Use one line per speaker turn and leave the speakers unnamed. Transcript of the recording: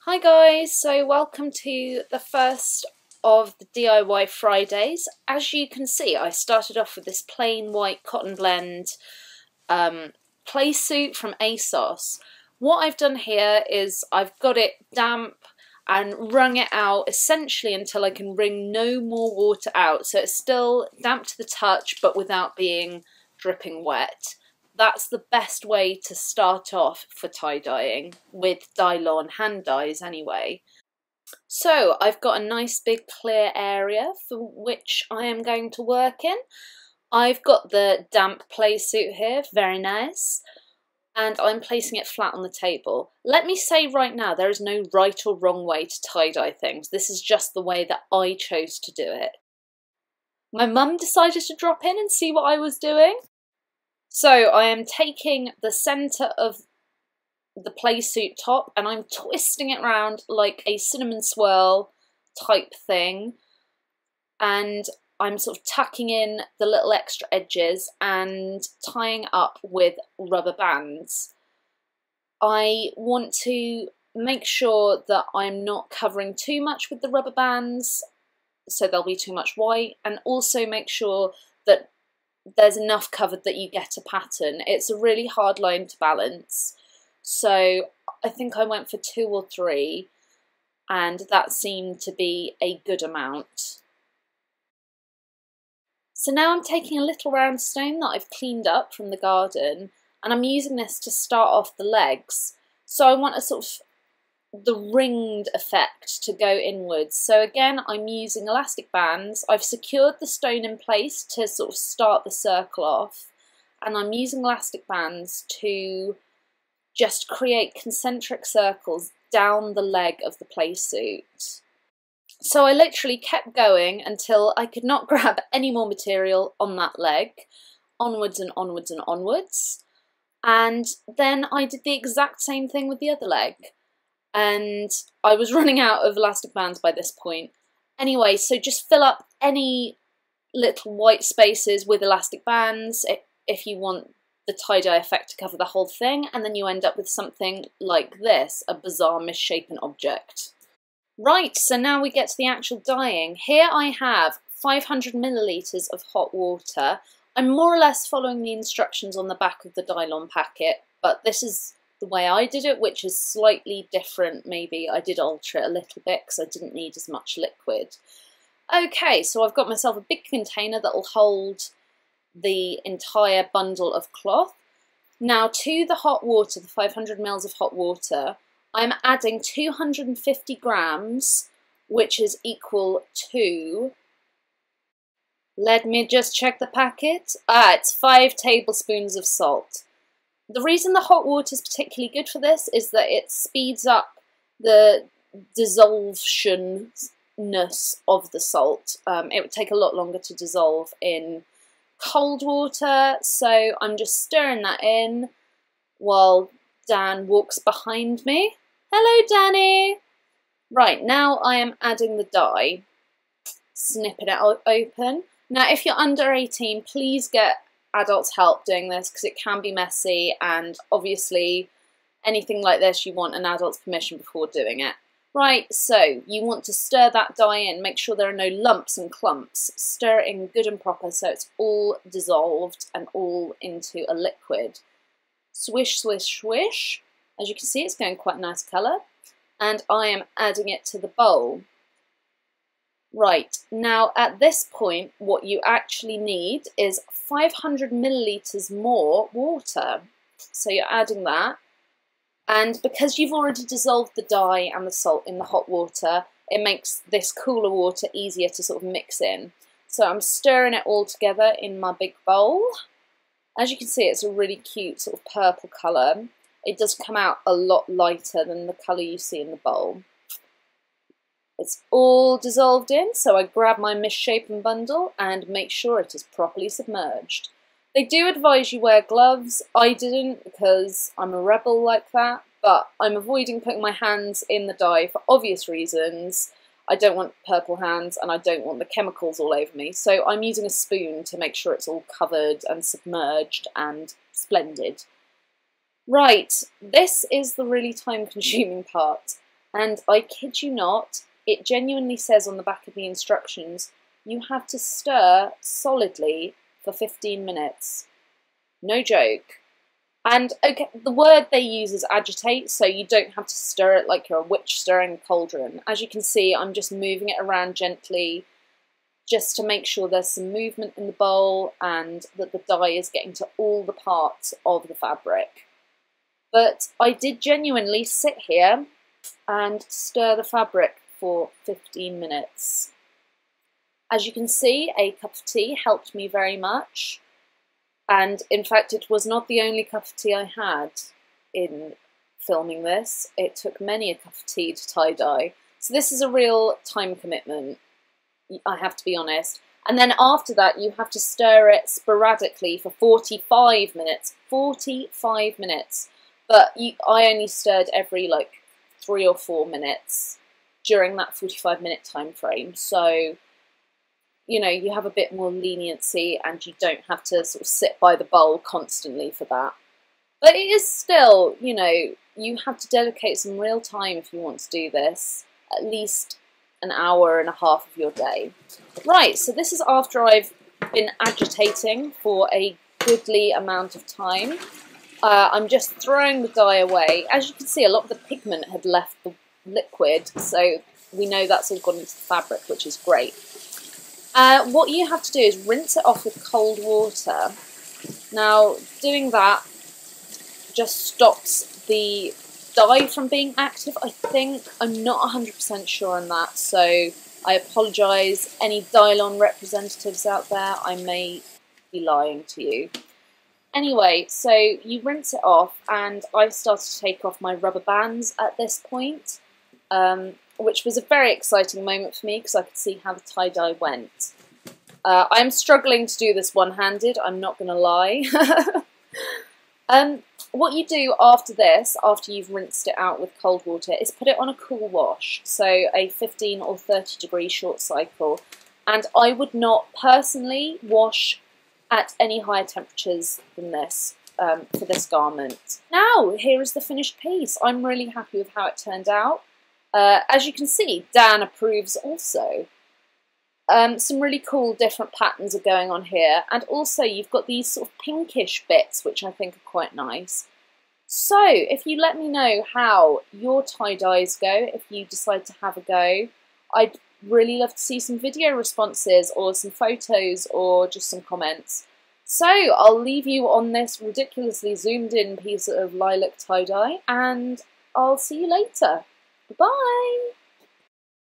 Hi guys, so welcome to the first of the DIY Fridays. As you can see, I started off with this plain white cotton blend Playsuit from Asos. What I've done here is I've got it damp and wrung it out essentially until I can wring no more water out. So it's still damp to the touch but without being dripping wet. That's the best way to start off for tie-dyeing, with Dylon hand dyes anyway. So I've got a nice big clear area for which I am going to work in. I've got the damp Playsuit here, very nice, and I'm placing it flat on the table. Let me say right now, there is no right or wrong way to tie-dye things. This is just the way that I chose to do it. My mum decided to drop in and see what I was doing. So I am taking the centre of the Playsuit top and I'm twisting it around like a cinnamon swirl type thing, and I'm sort of tucking in the little extra edges and tying up with rubber bands. I want to make sure that I'm not covering too much with the rubber bands so there'll be too much white, and also make sure that there's enough covered that you get a pattern. It's a really hard line to balance, so I think I went for 2 or 3 and that seemed to be a good amount. So now I'm taking a little round stone that I've cleaned up from the garden and I'm using this to start off the legs. So I want a sort of the ringed effect to go inwards. So again, I'm using elastic bands. I've secured the stone in place to sort of start the circle off, and I'm using elastic bands to just create concentric circles down the leg of the Playsuit. So I literally kept going until I could not grab any more material on that leg, onwards and onwards and onwards, and then I did the exact same thing with the other leg. And I was running out of elastic bands by this point. Anyway, so just fill up any little white spaces with elastic bands if you want the tie-dye effect to cover the whole thing, and then you end up with something like this, a bizarre misshapen object. Right, so now we get to the actual dyeing. Here I have 500 millilitres of hot water. I'm more or less following the instructions on the back of the Dylon packet, but this is the way I did it, which is slightly different. Maybe I did alter it a little bit because I didn't need as much liquid. Okay, so I've got myself a big container that will hold the entire bundle of cloth. Now to the hot water, the 500 ml of hot water, I'm adding 250 grams, which is equal to, let me just check the packet, it's 5 tablespoons of salt. The reason the hot water is particularly good for this is that it speeds up the dissolutionness of the salt. It would take a lot longer to dissolve in cold water, so I'm just stirring that in while Dan walks behind me. Hello, Danny! Right, now I am adding the dye. Snipping it open. Now, if you're under 18, please get adults help doing this because it can be messy, and obviously anything like this you want an adult's permission before doing it. Right, so you want to stir that dye in, make sure there are no lumps and clumps, stir it in good and proper so it's all dissolved and all into a liquid. Swish, swish, swish. As you can see, it's going quite a nice colour, and I am adding it to the bowl. Right, now at this point what you actually need is 500 millilitres more water. So you're adding that, and because you've already dissolved the dye and the salt in the hot water, it makes this cooler water easier to sort of mix in. So I'm stirring it all together in my big bowl. As you can see, it's a really cute sort of purple colour. It does come out a lot lighter than the colour you see in the bowl. It's all dissolved in, so I grab my misshapen bundle and make sure it is properly submerged. They do advise you wear gloves. I didn't because I'm a rebel like that, but I'm avoiding putting my hands in the dye for obvious reasons. I don't want purple hands and I don't want the chemicals all over me, so I'm using a spoon to make sure it's all covered and submerged and splendid. Right, this is the really time-consuming part. And I kid you not, it genuinely says on the back of the instructions, you have to stir solidly for 15 minutes. No joke. And okay, the word they use is agitate, so you don't have to stir it like you're a witch stirring a cauldron. As you can see, I'm just moving it around gently, just to make sure there's some movement in the bowl and that the dye is getting to all the parts of the fabric. But I did genuinely sit here and stir the fabric for 15 minutes. As you can see, a cup of tea helped me very much. And in fact, it was not the only cup of tea I had in filming this. It took many a cup of tea to tie-dye. So this is a real time commitment, I have to be honest. And then after that, you have to stir it sporadically for 45 minutes. 45 minutes. But I only stirred every like 3 or 4 minutes during that 45-minute time frame. So, you know, you have a bit more leniency and you don't have to sort of sit by the bowl constantly for that. But it is still, you know, you have to dedicate some real time if you want to do this. At least an hour and a half of your day. Right, so this is after I've been agitating for a goodly amount of time. I'm just throwing the dye away. As you can see, a lot of the pigment had left the liquid, so we know that's all gone into the fabric, which is great. What you have to do is rinse it off with cold water. Now, doing that just stops the dye from being active, I think. I'm not 100% sure on that, so I apologise. Any Dylon representatives out there, I may be lying to you. Anyway, so you rinse it off, and I started to take off my rubber bands at this point, which was a very exciting moment for me because I could see how the tie-dye went. I'm struggling to do this one-handed, I'm not going to lie. What you do after this, after you've rinsed it out with cold water, is put it on a cool wash, so a 15 or 30 degree short cycle. And I would not personally wash at any higher temperatures than this for this garment. Now, here is the finished piece. I'm really happy with how it turned out. As you can see, Dan approves also. Some really cool different patterns are going on here, and also you've got these sort of pinkish bits which I think are quite nice. So if you let me know how your tie-dyes go, if you decide to have a go, I'd really love to see some video responses or some photos or just some comments. So I'll leave you on this ridiculously zoomed in piece of lilac tie-dye, and I'll see you later. Bye-bye!